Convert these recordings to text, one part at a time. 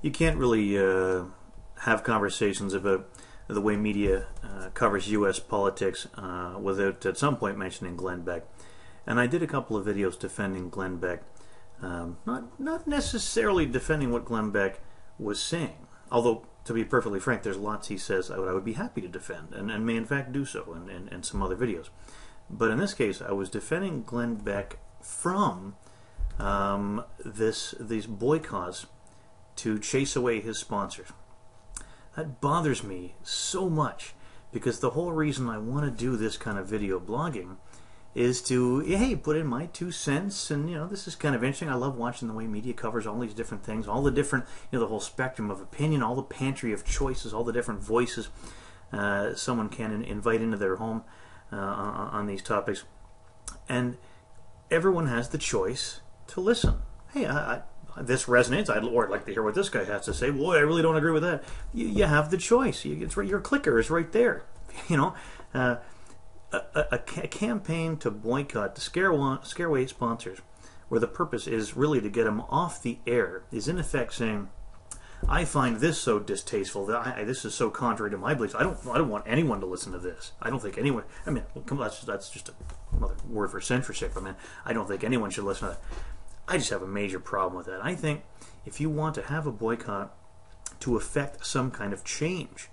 You can't really have conversations about the way media covers U.S. politics without at some point mentioning Glenn Beck. And I did a couple of videos defending Glenn Beck, not necessarily defending what Glenn Beck was saying, although to be perfectly frank, there's lots he says I would be happy to defend, and may in fact do so in some other videos. But in this case, I was defending Glenn Beck from these boycotts to chase away his sponsors. That bothers me so much, because the whole reason I want to do this kind of video blogging is to, hey, put in my 2 cents, and this is kind of interesting. I love watching the way media covers all these different things, all the different, the whole spectrum of opinion, all the pantry of choices, all the different voices someone can invite into their home on these topics, and everyone has the choice to listen. Hey, this resonates. I'd like to hear what this guy has to say. Boy, I really don't agree with that. You have the choice. It's right, your clicker is right there. A campaign to boycott, to scare away sponsors, where the purpose is really to get them off the air, is in effect saying, I find this so distasteful, that this is so contrary to my beliefs. I don't want anyone to listen to this. I don't think anyone. I mean, that's just another word for censorship. I mean, I don't think anyone should listen to that. I just have a major problem with that. I think if you want to have a boycott to affect some kind of change,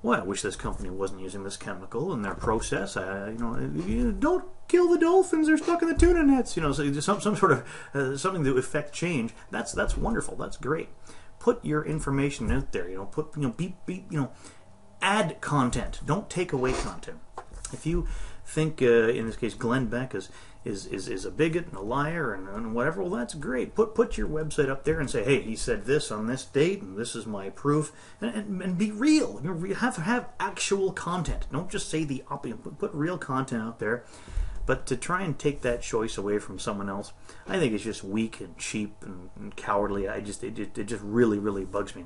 well, I wish this company wasn't using this chemical in their process. Don't kill the dolphins; they're stuck in the tuna nets. So some sort of something to affect change. That's wonderful. That's great. Put your information out there. Add content. Don't take away content. If you think, in this case, Glenn Beck is a bigot and a liar and whatever, well, that's great. Put your website up there and say, hey, he said this on this date, and this is my proof, and be real. Have actual content. Don't just say the opposite. Put real content out there. But to try and take that choice away from someone else, I think it's just weak and cheap and cowardly. It just really, really bugs me.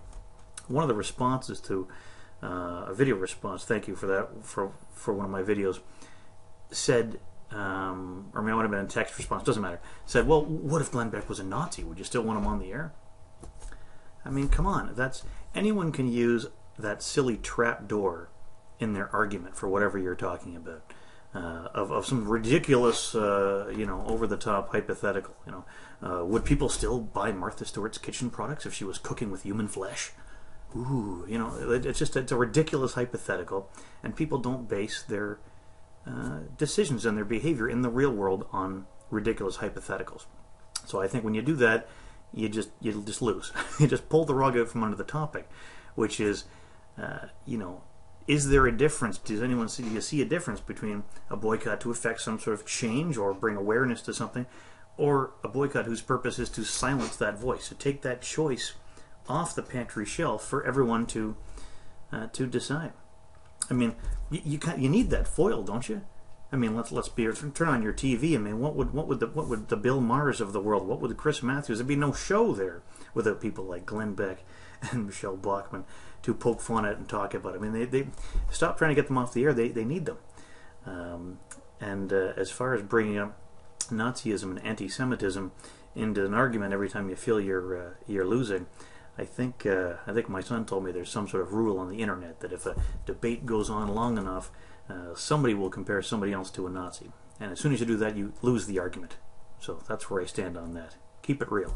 One of the responses to a video response, thank you for that, for one of my videos, said, or maybe it would have been a text response, doesn't matter, said, well, what if Glenn Beck was a Nazi? Would you still want him on the air? I mean, come on. Anyone can use that silly trap door in their argument for whatever you're talking about. Of some ridiculous, over-the-top hypothetical. Would people still buy Martha Stewart's kitchen products if she was cooking with human flesh? Ooh, it's a ridiculous hypothetical, and people don't base their decisions and their behavior in the real world on ridiculous hypotheticals. So I think when you do that, you'll just lose. You just pull the rug out from under the topic, which is, is there a difference? Do you see a difference between a boycott to affect some sort of change or bring awareness to something, or a boycott whose purpose is to silence that voice, to take that choice off the pantry shelf for everyone to decide? I mean, you need that foil, don't you? I mean, let's turn on your TV. I mean, what would the Bill Maher's of the world? What would the Chris Matthews? There'd be no show there without people like Glenn Beck and Michelle Bachmann to poke fun at and talk about it. I mean, they stop trying to get them off the air. They need them. As far as bringing up Nazism and anti-Semitism into an argument every time you feel you're losing, I think my son told me there's some sort of rule on the internet that if a debate goes on long enough, somebody will compare somebody else to a Nazi, and as soon as you do that, you lose the argument. So that's where I stand on that. Keep it real.